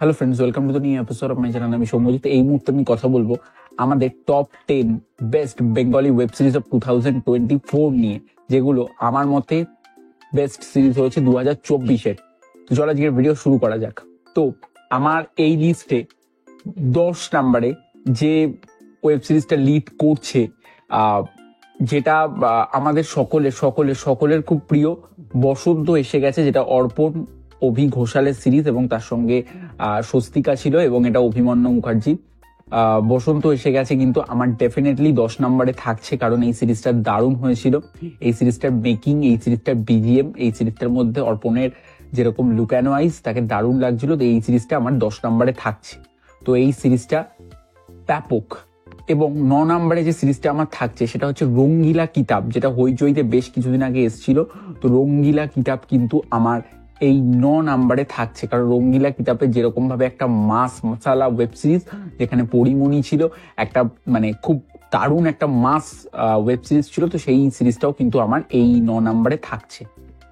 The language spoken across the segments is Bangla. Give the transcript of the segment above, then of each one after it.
Hello friends, welcome to the new episode of my channel. আমি সৌম্যজিৎ। এই মুহূর্তে আমি কথা বলবো আমাদের top 10 best Bengali web series of 2024 নিয়ে, যেগুলো আমার মতে বেস্ট সিরিজ হয়েছে 2024-এর। তো চলো আজকের ভিডিও শুরু করা যাক। তো আমার এই লিস্টে 10 নম্বরে যে ওয়েব সিরিজটা লিড করছে, যেটা আমাদের সকলের খুব প্রিয়, বসন্ত এসে গেছে, যেটা অর্পণ অভি ঘোষালের সিরিজ এবং তার সঙ্গে স্বস্তিকা ছিল এবং এটা অভিমন্যু মুখার্জি। বসন্ত এসে গেছে কিন্তু আমার ডেফিনেটলি 10 নম্বরে থাকছে, কারণ এই সিরিজটা দারুণ হয়েছিল। এই সিরিজটার মেকিং, এই সিরিজটার বিজিএম, এই সিরিজটার মধ্যে অর্পণের যেরকম লুক অ্যান্ড ওয়াইজ তাকে দারুণ লাগছিল। তো এই সিরিজটা আমার 10 নম্বরে থাকছে। তো এই সিরিজটা ব্যাপক। এবং 9 নম্বরে যে সিরিজটা আমার থাকছে সেটা হচ্ছে রঙ্গিলা কিতাব, যেটা হইচইতে বেশ কিছুদিন আগে এসেছিল। তো রঙ্গিলা কিতাব কিন্তু আমার এই 9 নম্বরে থাকছে, কারণ রঙ্গিলা কিতাবে যেরকম ভাবে একটা মাস মশালা ওয়েব সিরিজ, যেখানে পরিমণি ছিল একটা খুব দারুণ একটা মাস ওয়েব সিরিজ ছিল। তো সেই সিরিজটাও কিন্তু আমার এই 9 নম্বরে থাকছে।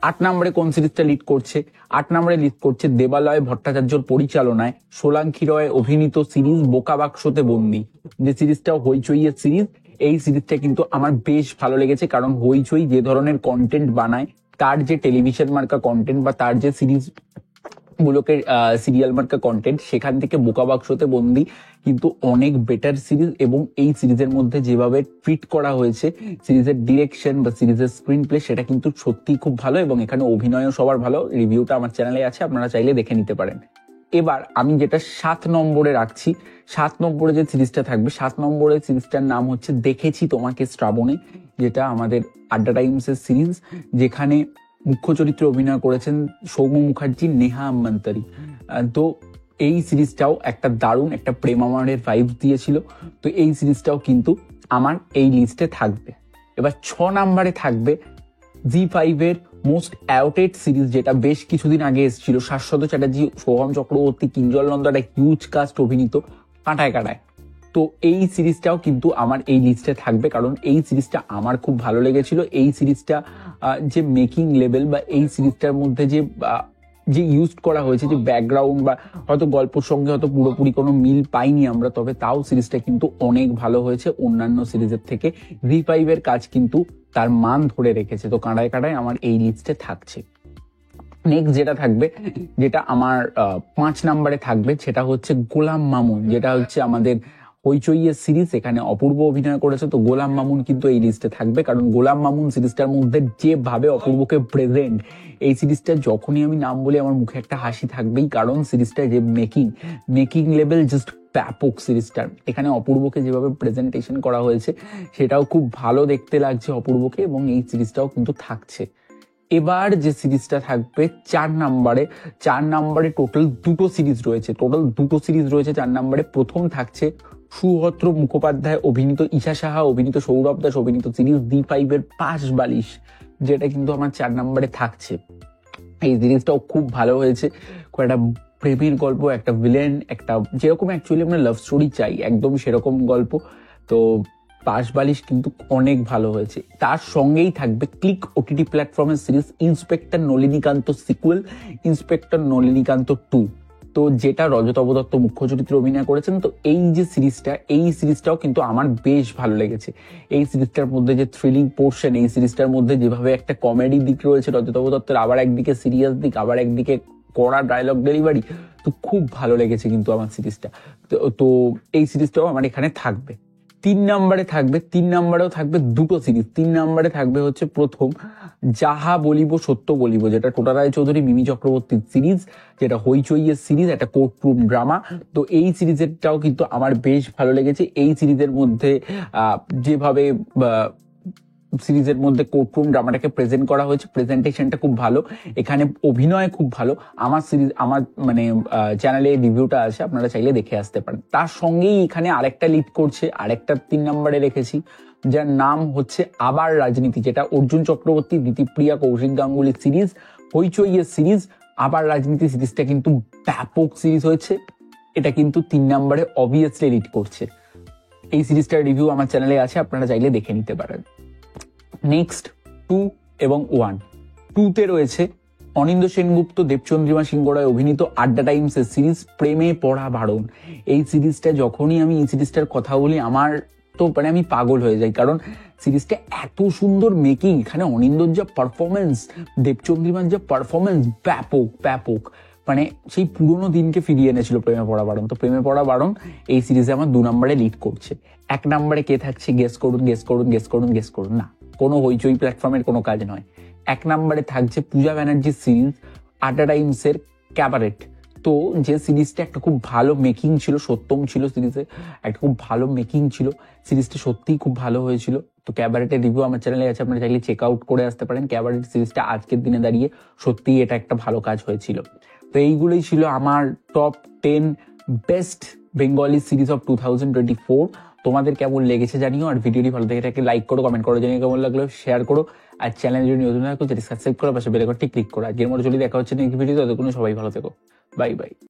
8 নম্বরে কোন সিরিজটা লিড করছে? 8 নম্বরে লিড করছে দেবালয় ভট্টাচার্যর পরিচালনায় সোলাঙ্কি রয় অভিনীত সিরিজ বোকা বাক্সতে বন্দি, যে সিরিজটা হইচইয়ের সিরিজ। এই সিরিজটা কিন্তু আমার বেশ ভালো লেগেছে, কারণ হইচই যে ধরনের কন্টেন্ট বানায়, তার যে টেলিভিশন মার্কা কন্টেন্ট বা তার যে সিরিজ গুলোকে সিরিয়াল মার্কা কন্টেন্ট, সেখান থেকে বোকা বাক্সতে বন্দি কিন্তু অনেক বেটার সিরিজ। এবং এই সিরিজের মধ্যে যেভাবে ট্রিট করা হয়েছে, সিরিজের ডিরেকশন বা সিরিজের স্ক্রিন প্লে, সেটা কিন্তু সত্যিই খুব ভালো। এবং এখানে অভিনয়ও সবার ভালো। রিভিউটা আমার চ্যানেলে আছে, আপনারা চাইলে দেখে নিতে পারেন। এবার আমি যেটা 7 নম্বরে রাখছি, 7 নম্বরে যে সিরিজটা থাকবে, 7 নম্বরের সিরিজটার নাম হচ্ছে দেখেছি তোমাকে শ্রাবণে, যেটা আমাদের আড্ডা টাইমসের সিরিজ, যেখানে মুখ্য চরিত্রে অভিনয় করেছেন সৌম্য মুখার্জি, নেহা আম্মান্তারি। তো এই সিরিজটাও একটা দারুণ একটা প্রেমাময়ের ভাইব দিয়েছিল। তো এই সিরিজটাও কিন্তু আমার এই লিস্টে থাকবে। এবার 6 নম্বরে থাকবে জি5 এর মোস্ট অ্যাওটেড সিরিজ, যেটা বেশ কিছুদিন আগে এসেছিল, শাশ্বত চ্যাটার্জি, সোহম চক্রবর্তী, কিঞ্জল নন্দ, একটা হিউজ কাস্ট অভিনীত কাঁটায় কাঁটায়। তো এই সিরিজটাও কিন্তু আমার এই লিস্টে থাকবে, কারণ এই সিরিজটা আমার খুব ভালো লেগেছিল। এই সিরিজটা যে মেকিং লেভেল বা এই সিরিজটার মধ্যে যে ইউজ করা হয়েছে, যে ব্যাকগ্রাউন্ড বা হয়তো গল্পের সঙ্গে হয়তো পুরোপুরি কোনো মিল পাইনি আমরা, তবে তাও সিরিজটা কিন্তু অনেক ভালো হয়েছে অন্যান্য সিরিজের থেকে। জি5 এর কাজ কিন্তু তার মান ধরে রেখেছে। তো কাঁটায় কাঁটায় আমার এই লিস্টে থাকছে। নেক্সট যেটা থাকবে, যেটা আমার 5 নম্বরে থাকবে, সেটা হচ্ছে গোলাম মামুন, যেটা হচ্ছে আমাদের হইচইয়ের সিরিজ। এখানে অপূর্ব অভিনয় করেছে। তো গোলাম মামুন কিন্তু এই লিস্টে থাকবে, কারণ গোলাম মামুন সিরিজটার মধ্যে যেভাবে অপূর্বকে প্রেজেন্ট, এই সিরিজটা যখনই আমি নাম বলি আমার মুখে একটা হাসি থাকবেই, কারণ সিরিজটা যে মেকিং লেভেল জাস্ট ব্যাপক সিরিজটার। এখানে অপূর্বকে যেভাবে প্রেজেন্টেশন করা হয়েছে, সেটাও খুব ভালো দেখতে লাগছে অপূর্বকে, এবং এই সিরিজটাও কিন্তু থাকছে। এবার যে সিরিজটা থাকবে 4 নম্বরে টোটাল দুটো সিরিজ রয়েছে 4 নম্বরে। প্রথম থাকছে সুহদ্র মুখোপাধ্যায় অভিনীত, ঈশা সাহা অভিনীত, সৌরভ দাস অভিনীত সিরিজ জি5 এর পাশ বালিশ, যেটা কিন্তু আমার 4 নম্বরে থাকছে। এই সিরিজটাও খুব ভালো হয়েছে। একটা প্রেমের গল্প, একটা ভিলেন, একটা যেরকম অ্যাকচুয়ালি আমরা লাভ স্টোরি চাই, একদম সেরকম গল্প। তো পাশ বালিশ কিন্তু অনেক ভালো হয়েছে। তার সঙ্গেই থাকবে ক্লিক ওটিটি প্ল্যাটফর্মের series inspector Nalinikanta sequel, inspector Nalinikanta 2, তো যেটা রজতাভ দত্ত মুখ্য চরিত্রে অভিনয় করেছেন। তো এই যে সিরিজটা, এই সিরিজটাও কিন্তু আমার বেশ ভালো লেগেছে। এই সিরিজটার মধ্যে যে থ্রিলিং পোর্শন, এই সিরিজটার মধ্যে যেভাবে একটা কমেডি দিক রয়েছে রজতাভ দত্তের, আবার একদিকে সিরিয়াস দিক, আবার একদিকে কড়া ডায়লগ ডেলিভারি, তো খুব ভালো লেগেছে কিন্তু আমার সিরিজটা। তো এই সিরিজটাও আমার এখানে থাকবে। 3 নম্বরেও থাকবে দুটো সিরিজ। 3 নম্বরে থাকবে হচ্ছে প্রথম যাহা বলিব সত্য বলিব, যেটা টোটা রায়চৌধুরী, মিমি চক্রবর্তীর সিরিজ, যেটা হইচইয়ের সিরিজ, একটা কোর্টরুম ড্রামা। তো এই সিরিজেরটাও কিন্তু আমার বেশ ভালো লেগেছে। এই সিরিজের মধ্যে যেভাবে সিরিজের মধ্যে কোর্টরুম ড্রামাটাকে প্রেজেন্ট করা হয়েছে, প্রেজেন্টেশনটা খুব ভালো, এখানে অভিনয় খুব ভালো। আমার চ্যানেলে রিভিউটা আছে, আপনারা চাইলে দেখে আসতে পারেন। তার সঙ্গেই এখানে আরেকটা লিড করছে, আরেকটা 3 নম্বরে রেখেছি, যার নাম হচ্ছে আবার রাজনীতি, যেটা অর্জুন চক্রবর্তী, দ্বিতীপ্রিয়া, কৌশিক গাঙ্গুলির সিরিজ, হইচইয়ের সিরিজ। আবার রাজনীতি সিরিজটা কিন্তু ব্যাপক সিরিজ হয়েছে। এটা কিন্তু 3 নম্বরে অবভিয়াসলি লিড করছে। এই সিরিজটার রিভিউ আমার চ্যানেলে আছে, আপনারা চাইলে দেখে নিতে পারেন। নেক্সট 2 এবং 1। 2তে রয়েছে অনিন্দ্য সেনগুপ্ত, দেবচন্দ্রিমা সিংহ রায় অভিনীত আড্ডা টাইমস এর সিরিজ প্রেমে পড়া বারণ। এই সিরিজটা যখনই আমি এই সিরিজটার কথা বলি আমার তো মানে আমি পাগল হয়ে যাই, কারণ সিরিজটা এত সুন্দর মেকিং, এখানে অনিন্দর যা পারফরমেন্স, দেবচন্দ্রিমার যা পারফরমেন্স, ব্যাপক ব্যাপক, মানে সেই পুরোনো দিনকে ফিরিয়ে এনেছিল প্রেমে পড়া বারণ। তো প্রেমে পড়া বারণ এই সিরিজে আমার 2 নম্বরে লিড করছে। 1 নম্বরে কে থাকছে গেস করুন, গেস করুন, গেস করুন, গেস করুন। না, কোনো হইচই প্ল্যাটফর্মের কোনো কাজ নয়। 1 নম্বরে থাকছে পূজা ব্যানার্জির সিরিজ আড্ডা টাইমসের ক্যাবারেট। তো যে সিরিজটা একটা খুব ভালো মেকিং ছিল, সত্যম ছিল সিরিজে, একটা খুব ভালো মেকিং ছিল, সিরিজটা সত্যিই খুব ভালো হয়েছিল। তো ক্যাবারেটের রিভিউ আমার চ্যানেলে আছে, আপনারা চাইলে চেক আউট করে আসতে পারেন। ক্যাবারেট সিরিজটা আজকের দিনে দাঁড়িয়ে সত্যিই এটা একটা ভালো কাজ হয়েছিল। তো এইগুলোই ছিল আমার top 10 best Bengali series of 2024। তোমাদের কেমন লেগেছে জানিও, আর ভিডিওটি ভালো থেকে থাকে লাইক করো, কমেন্ট করো, জানিয়ে কেমন লাগলো শেয়ার করো, আর চ্যানেল যদি নতুন থাকো সেটি সাবস্ক্রাইব করো, পাশে বেল আইকনটি ক্লিক করো। আজকের মতো চলে দেখা হচ্ছে নেক্সট ভিডিও, ততক্ষণ সবাই ভালো থেকো, বাই বাই।